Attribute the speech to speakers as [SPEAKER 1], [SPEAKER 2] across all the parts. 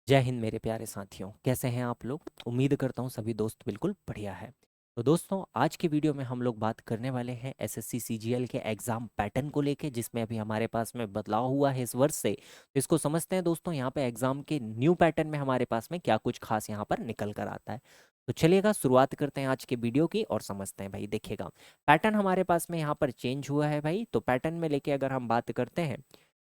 [SPEAKER 1] जय हिंद मेरे प्यारे साथियों, कैसे हैं आप लोग। उम्मीद करता हूँ सभी दोस्त बिल्कुल बढ़िया है। तो दोस्तों, आज की वीडियो में हम लोग बात करने वाले हैं एसएससी सीजीएल के एग्ज़ाम पैटर्न को लेके, जिसमें अभी हमारे पास में बदलाव हुआ है इस वर्ष से। तो इसको समझते हैं दोस्तों, यहाँ पे एग्ज़ाम के न्यू पैटर्न में हमारे पास में क्या कुछ खास यहाँ पर निकल कर आता है। तो चलिएगा शुरुआत करते हैं आज के वीडियो की और समझते हैं भाई। देखिएगा, पैटर्न हमारे पास में यहाँ पर चेंज हुआ है भाई। तो पैटर्न में लेके अगर हम बात करते हैं,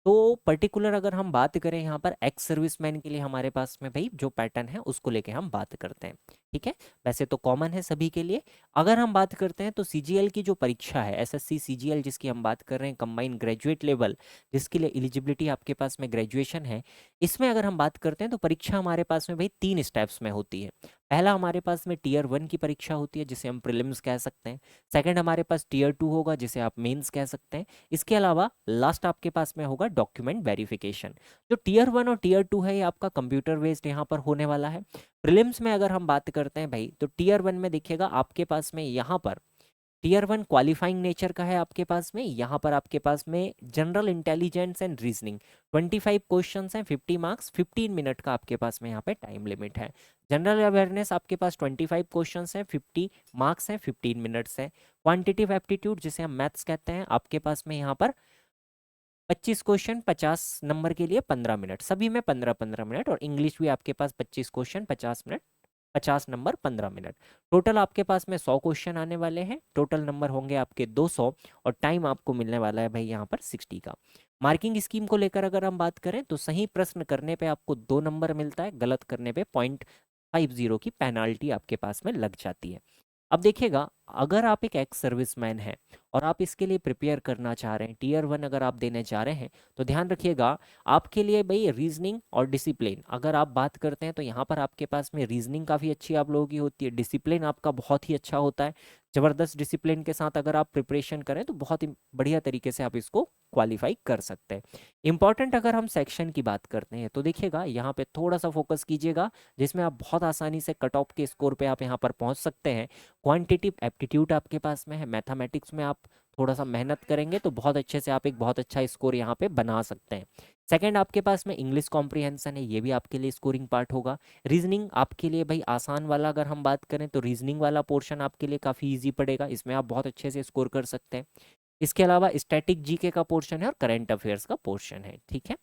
[SPEAKER 1] तो पर्टिकुलर अगर हम बात करें यहाँ पर एक्स सर्विसमैन के लिए हमारे पास में भाई जो पैटर्न है उसको लेके हम बात करते हैं। ठीक है, वैसे तो कॉमन है सभी के लिए। अगर हम बात करते हैं तो सीजीएल की जो परीक्षा है, एसएससी सीजीएल जिसकी हम बात कर रहे हैं, कंबाइंड ग्रेजुएट लेवल, जिसके लिए एलिजिबिलिटी आपके पास में ग्रेजुएशन है, इसमें अगर हम बात करते हैं तो परीक्षा हमारे पास में भाई 3 स्टेप्स में होती है। पहला हमारे पास में टीयर 1 की परीक्षा होती है, जिसे हम प्रीलिम्स कह सकते हैं। सेकंड हमारे पास टीयर 2 होगा, जिसे आप मेंस कह सकते हैं। इसके अलावा लास्ट आपके पास में होगा डॉक्यूमेंट वेरिफिकेशन। जो टीयर 1 और टीयर 2 है, ये आपका कंप्यूटर बेस्ड यहाँ पर होने वाला है। प्रीलिम्स में अगर हम बात करते हैं भाई, तो टीयर 1 में देखिएगा आपके पास में यहाँ पर टीयर 1 क्वालिफाइंग नेचर का है आपके पास में। यहाँ पर आपके पास में general intelligence and reasoning 25 questions हैं, 50 मार्क्स, 15 मिनट का आपके पास में यहाँ पे टाइम लिमिट है। जनरल अवेयरनेस आपके पास 25 क्वेश्चंस हैं, 50 मार्क्स हैं, 15 मिनट्स है। क्वांटिटिव एप्टीट्यूड जिसे हम मैथ्स कहते हैं, आपके पास में यहाँ पर 25 क्वेश्चन 50 नंबर के लिए 15 मिनट, सभी में 15-15 मिनट। और इंग्लिश भी आपके पास 25 question 50 minute, 50 number 15 minute. Total आपके पास में 100 क्वेश्चन आने वाले हैं। टोटल नंबर होंगे आपके 200 और टाइम आपको मिलने वाला है भाई यहाँ पर 60 का। मार्किंग स्कीम को लेकर अगर हम बात करें तो सही प्रश्न करने पे आपको 2 नंबर मिलता है, गलत करने पे 0.50 की पेनाल्टी आपके पास में लग जाती है। अब देखिएगा, अगर आप एक एक्स सर्विसमैन हैं और आप इसके लिए प्रिपेयर करना चाह रहे हैं, टीयर 1 अगर आप देने जा रहे हैं, तो ध्यान रखिएगा आपके लिए भाई रीजनिंग और डिसिप्लिन अगर आप बात करते हैं तो यहाँ पर आपके पास में रीजनिंग काफ़ी अच्छी आप लोगों की होती है, डिसिप्लिन आपका बहुत ही अच्छा होता है। ज़बरदस्त डिसिप्लिन के साथ अगर आप प्रिपरेशन करें तो बहुत ही बढ़िया तरीके से आप इसको क्वालिफाई कर सकते हैं। इंपॉर्टेंट अगर हम सेक्शन की बात करते हैं तो देखिएगा यहाँ पे थोड़ा सा फोकस कीजिएगा, जिसमें आप बहुत आसानी से कट ऑफ के स्कोर पे आप यहाँ पर पहुँच सकते हैं। क्वांटिटिव एप्टीट्यूड आपके पास में है, मैथमेटिक्स में आप थोड़ा सा मेहनत करेंगे तो बहुत अच्छे से आप एक बहुत अच्छा स्कोर यहाँ पे बना सकते हैं। सेकंड आपके पास में इंग्लिश कॉम्प्रिहेंशन है, ये भी आपके लिए स्कोरिंग पार्ट होगा। रीजनिंग आपके लिए भाई आसान वाला अगर हम बात करें तो रीजनिंग वाला पोर्शन आपके लिए काफ़ी ईजी पड़ेगा, इसमें आप बहुत अच्छे से स्कोर कर सकते हैं। इसके अलावा स्टैटिक जीके का पोर्शन है और करंट अफेयर्स का पोर्शन है। ठीक है,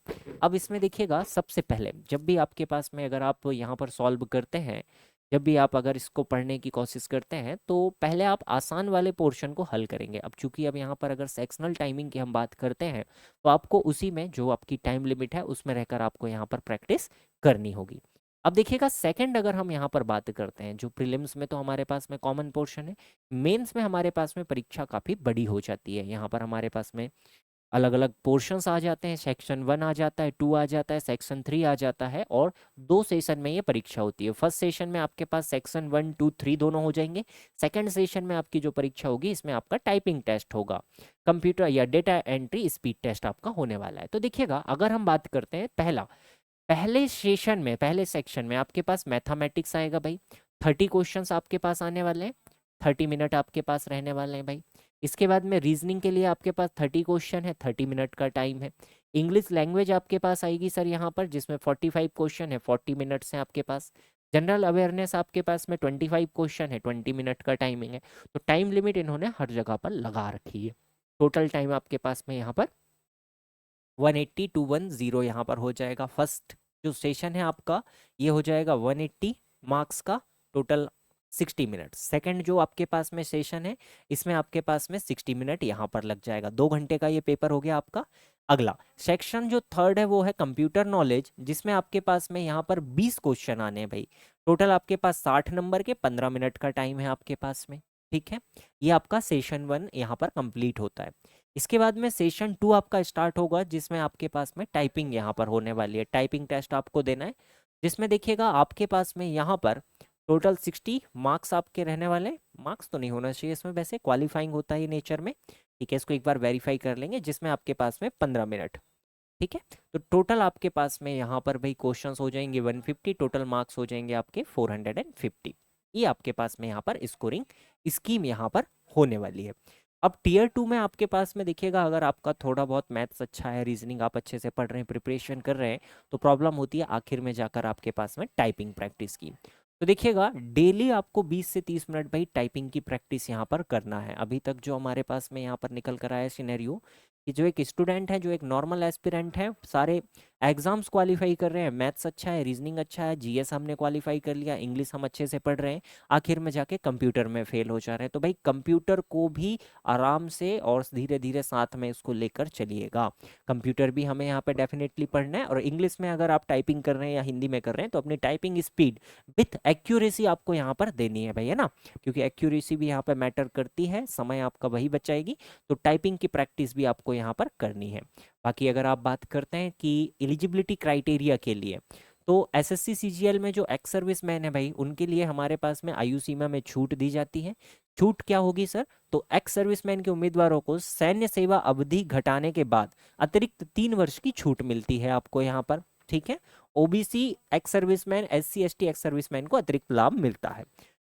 [SPEAKER 1] अब इसमें देखिएगा सबसे पहले जब भी आपके पास में अगर आप यहाँ पर सॉल्व करते हैं, जब भी आप अगर इसको पढ़ने की कोशिश करते हैं, तो पहले आप आसान वाले पोर्शन को हल करेंगे। अब चूंकि अब यहाँ पर अगर सेक्शनल टाइमिंग की हम बात करते हैं, तो आपको उसी में जो आपकी टाइम लिमिट है उसमें रहकर आपको यहाँ पर प्रैक्टिस करनी होगी। अब देखिएगा, सेकंड अगर हम यहाँ पर बात करते हैं, जो प्रीलिम्स में तो हमारे पास में कॉमन पोर्शन है, मेंस में हमारे पास में परीक्षा काफ़ी बड़ी हो जाती है। यहाँ पर हमारे पास में अलग अलग पोर्शंस आ जाते हैं, सेक्शन 1 आ जाता है, 2 आ जाता है, सेक्शन 3 आ जाता है, और 2 सेशन में ये परीक्षा होती है। फर्स्ट सेशन में आपके पास सेक्शन 1, 2, 3 दोनों हो जाएंगे। सेकंड सेशन में आपकी जो परीक्षा होगी, इसमें आपका टाइपिंग टेस्ट होगा, कंप्यूटर या डेटा एंट्री स्पीड टेस्ट आपका होने वाला है। तो देखिएगा, अगर हम बात करते हैं पहले सेशन में, पहले सेक्शन में आपके पास मैथमेटिक्स आएगा भाई। 30 क्वेश्चंस आपके पास आने वाले हैं, 30 मिनट आपके पास रहने वाले हैं भाई। इसके बाद में रीजनिंग के लिए आपके पास 30 क्वेश्चन है, 30 मिनट का टाइम है। इंग्लिश लैंग्वेज आपके पास आएगी सर यहाँ पर, जिसमें 45 क्वेश्चन है, 40 मिनट्स हैं आपके पास। जनरल अवेयरनेस आपके पास में 25 क्वेश्चन है, 20 मिनट का टाइमिंग है। तो टाइम लिमिट इन्होंने हर जगह पर लगा रखी है। टोटल टाइम आपके पास में यहाँ पर 180 टू 10 यहाँ पर हो जाएगा। फर्स्ट जो सेशन है आपका, ये हो जाएगा 180 मार्क्स का, टोटल 60 मिनट। सेकंड जो आपके पास में सेशन है, इसमें आपके पास में 60 मिनट यहाँ पर लग जाएगा। 2 घंटे का ये पेपर हो गया आपका। अगला सेक्शन जो थर्ड है वो है कंप्यूटर नॉलेज, जिसमें आपके पास में यहाँ पर 20 क्वेश्चन आने हैं भाई। टोटल आपके पास 60 नंबर के, 15 मिनट का टाइम है आपके पास में। ठीक है, ये आपका सेशन 1 यहाँ पर कंप्लीट होता है। इसके बाद में सेशन 2 आपका स्टार्ट होगा, जिसमें आपके पास में टाइपिंग यहाँ पर होने वाली है। टाइपिंग टेस्ट आपको देना है, जिसमें देखिएगा आपके पास में यहाँ पर टोटल 60 मार्क्स आपके रहने वाले। मार्क्स तो नहीं होना चाहिए इसमें, वैसे क्वालिफाइंग होता है नेचर में। ठीक है, इसको एक बार वेरीफाई कर लेंगे, जिसमें आपके पास में 15 मिनट। ठीक है, तो टोटल आपके पास में यहाँ पर भाई क्वेश्चंस हो जाएंगे 150, टोटल मार्क्स हो जाएंगे आपके 450। ये आपके पास में यहाँ पर स्कोरिंग स्कीम यहाँ पर होने वाली है। अब टीयर 2 में आपके पास में देखिएगा, अगर आपका थोड़ा बहुत मैथ्स अच्छा है, रीजनिंग आप अच्छे से पढ़ रहे हैं, प्रिपरेशन कर रहे हैं, तो प्रॉब्लम होती है आखिर में जाकर आपके पास में टाइपिंग प्रैक्टिस की। तो देखिएगा डेली आपको 20 से 30 मिनट भाई टाइपिंग की प्रैक्टिस यहाँ पर करना है। अभी तक जो हमारे पास में यहाँ पर निकल कर आया सिनेरियो कि जो एक स्टूडेंट है, जो एक नॉर्मल एस्पिरेंट है, सारे एग्जाम्स क्वालिफाई कर रहे हैं, मैथ्स अच्छा है, रीजनिंग अच्छा है, जीएस हमने क्वालिफाई कर लिया, इंग्लिश हम अच्छे से पढ़ रहे हैं, आखिर में जाके कंप्यूटर में फेल हो जा रहे हैं। तो भाई कंप्यूटर को भी आराम से और धीरे धीरे साथ में इसको लेकर चलिएगा। कंप्यूटर भी हमें यहाँ पे डेफिनेटली पढ़ना है, और इंग्लिश में अगर आप टाइपिंग कर रहे हैं या हिंदी में कर रहे हैं तो अपनी टाइपिंग स्पीड विथ एक्यूरेसी आपको यहाँ पर देनी है भाई, है ना, क्योंकि एक्यूरेसी भी यहाँ पर मैटर करती है, समय आपका वही बचाएगी। तो टाइपिंग की प्रैक्टिस भी आपको यहाँ पर करनी है। बाकी अगर आप बात करते हैं कि एलिजिबिलिटी क्राइटेरिया के लिए, तो एसएससी सीजीएल में जो एक्स सर्विस मैन है भाई, उनके लिए हमारे पास में आयु सीमा में छूट दी जाती है। छूट क्या होगी सर? तो एक्स सर्विसमैन के उम्मीदवारों को सैन्य सेवा अवधि घटाने के बाद अतिरिक्त 3 वर्ष की छूट मिलती है आपको यहाँ पर, ठीक है। OBC ex serviceman, SC ST ex serviceman को अतिरिक्त लाभ मिलता है,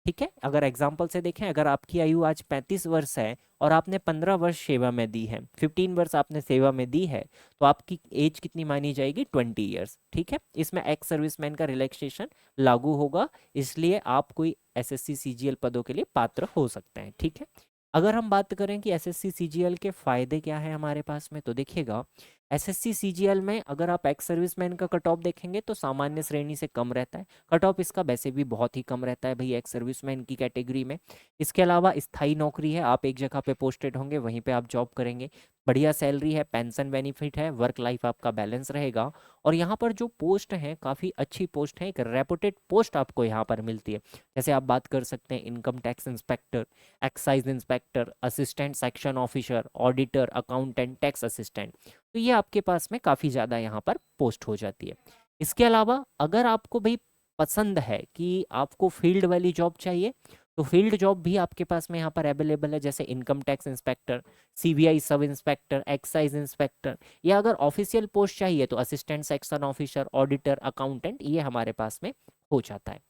[SPEAKER 1] ठीक है। अगर एग्जाम्पल से देखें, अगर आपकी आयु आज 35 वर्ष है और आपने 15 वर्ष सेवा में दी है, 15 वर्ष आपने सेवा में दी है, तो आपकी एज कितनी मानी जाएगी? 20 ईयर्स, ठीक है। इसमें एक्स सर्विसमैन का रिलैक्सेशन लागू होगा, इसलिए आप कोई एसएससी सीजीएल पदों के लिए पात्र हो सकते हैं, ठीक है। अगर हम बात करें कि एसएससी सीजीएल के फायदे क्या है हमारे पास में, तो देखिएगा एसएससी सीजीएल में अगर आप एक्स सर्विसमैन का कट ऑफ देखेंगे तो सामान्य श्रेणी से कम रहता है, कट ऑफ इसका वैसे भी बहुत ही कम रहता है भाई एक्स सर्विसमैन की कैटेगरी में। इसके अलावा स्थायी नौकरी है, आप एक जगह पे पोस्टेड होंगे, वहीं पे आप जॉब करेंगे, बढ़िया सैलरी है, पेंशन बेनिफिट है, वर्क लाइफ आपका बैलेंस रहेगा, और यहाँ पर जो पोस्ट हैं काफ़ी अच्छी पोस्ट है, एक रेपुटेड पोस्ट आपको यहाँ पर मिलती है। जैसे आप बात कर सकते हैं income tax inspector, excise inspector, assistant section officer, auditor, accountant, tax assistant, तो ये आपके पास में काफ़ी ज़्यादा यहाँ पर पोस्ट हो जाती है। इसके अलावा अगर आपको भाई पसंद है कि आपको फील्ड वाली जॉब चाहिए, तो फील्ड जॉब भी आपके पास में यहाँ पर अवेलेबल है, जैसे income tax inspector, CBI sub inspector, excise inspector, या अगर ऑफिशियल पोस्ट चाहिए तो assistant section officer, auditor, accountant, ये हमारे पास में हो जाता है।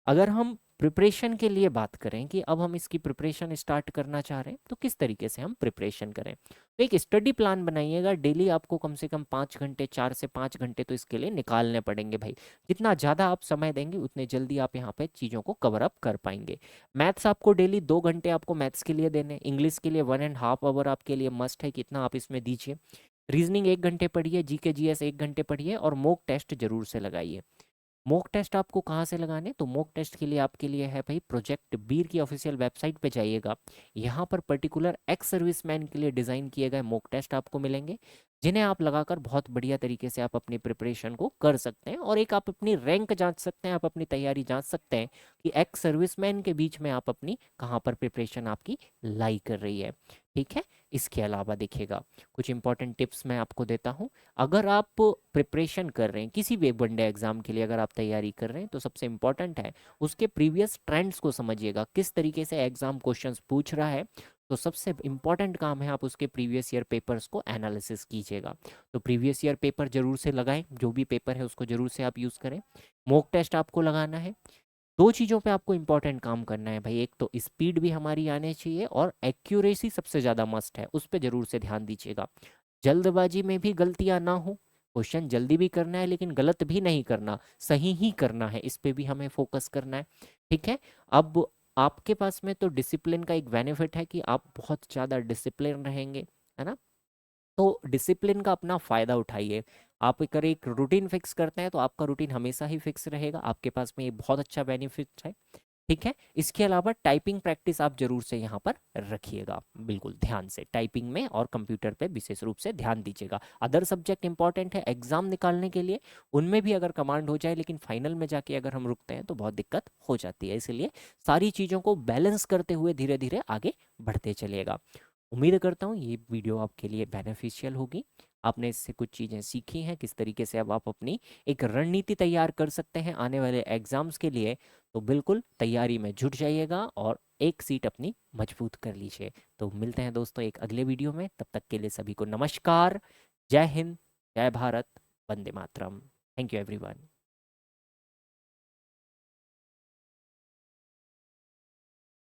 [SPEAKER 1] अगर हम प्रिपरेशन के लिए बात करें कि अब हम इसकी प्रिपरेशन स्टार्ट करना चाह रहे हैं, तो किस तरीके से हम प्रिपरेशन करें, तो एक स्टडी प्लान बनाइएगा। डेली आपको कम से कम 5 घंटे, 4 से 5 घंटे तो इसके लिए निकालने पड़ेंगे भाई। जितना ज़्यादा आप समय देंगे उतने जल्दी आप यहाँ पे चीज़ों को कवर अप कर पाएंगे। मैथ्स आपको डेली 2 घंटे आपको मैथ्स के लिए देने, इंग्लिश के लिए 1.5 आवर आपके लिए मस्ट है, कितना आप इसमें दीजिए। रीजनिंग 1 घंटे पढ़िए, जीके जीएस 1 घंटे पढ़िए, और मॉक टेस्ट जरूर से लगाइए। मॉक टेस्ट आपको कहाँ से लगाने, तो मॉक टेस्ट के लिए आपके लिए है भाई, प्रोजेक्ट बीर की ऑफिशियल वेबसाइट पे जाइएगा। यहाँ पर पर्टिकुलर एक्स सर्विसमैन के लिए डिज़ाइन किए गए मॉक टेस्ट आपको मिलेंगे, जिन्हें आप लगाकर बहुत बढ़िया तरीके से आप अपनी प्रिपरेशन को कर सकते हैं, और एक आप अपनी रैंक जांच सकते हैं, आप अपनी तैयारी जांच सकते हैं कि एक्स सर्विसमैन के बीच में आप अपनी कहाँ पर प्रिपरेशन आपकी लाई कर रही है, ठीक है। इसके अलावा देखिएगा कुछ इंपॉर्टेंट टिप्स मैं आपको देता हूँ। अगर आप प्रिपरेशन कर रहे हैं किसी भी वनडे एग्जाम के लिए, अगर आप तैयारी कर रहे हैं, तो सबसे इंपॉर्टेंट है उसके प्रीवियस ट्रेंड्स को समझिएगा, किस तरीके से एग्जाम क्वेश्चंस पूछ रहा है। तो सबसे इंपॉर्टेंट काम है आप उसके प्रीवियस ईयर पेपर्स को एनालिसिस कीजिएगा। तो प्रीवियस ईयर पेपर जरूर से लगाएं, जो भी पेपर है उसको जरूर से आप यूज़ करें। मॉक टेस्ट आपको लगाना है। 2 चीज़ों पे आपको इंपॉर्टेंट काम करना है भाई, एक तो स्पीड भी हमारी आनी चाहिए, और एक्यूरेसी सबसे ज़्यादा मस्ट है, उस पर जरूर से ध्यान दीजिएगा। जल्दबाजी में भी गलतियां ना हो, क्वेश्चन जल्दी भी करना है लेकिन गलत भी नहीं करना, सही ही करना है, इस पे भी हमें फोकस करना है, ठीक है। अब आपके पास में तो डिसिप्लिन का एक बेनिफिट है कि आप बहुत ज़्यादा डिसिप्लिन रहेंगे, है ना। तो डिसिप्लिन का अपना फ़ायदा उठाइए। आप अगर एक रूटीन फिक्स करते हैं तो आपका रूटीन हमेशा ही फिक्स रहेगा, आपके पास में ये बहुत अच्छा बेनिफिट है, ठीक है। इसके अलावा टाइपिंग प्रैक्टिस आप जरूर से यहाँ पर रखिएगा, बिल्कुल ध्यान से टाइपिंग में और कंप्यूटर पे विशेष रूप से ध्यान दीजिएगा। अदर सब्जेक्ट इंपॉर्टेंट है एग्जाम निकालने के लिए, उनमें भी अगर कमांड हो जाए, लेकिन फाइनल में जाके अगर हम रुकते हैं तो बहुत दिक्कत हो जाती है, इसलिए सारी चीज़ों को बैलेंस करते हुए धीरे धीरे आगे बढ़ते चलिएगा। उम्मीद करता हूँ ये वीडियो आपके लिए बेनिफिशियल होगी, आपने इससे कुछ चीज़ें सीखी हैं, किस तरीके से अब आप अपनी एक रणनीति तैयार कर सकते हैं आने वाले एग्जाम्स के लिए। तो बिल्कुल तैयारी में जुट जाइएगा और एक सीट अपनी मजबूत कर लीजिए। तो मिलते हैं दोस्तों एक अगले वीडियो में, तब तक के लिए सभी को नमस्कार, जय हिंद, जय भारत, वंदे मातरम। Thank you everyone.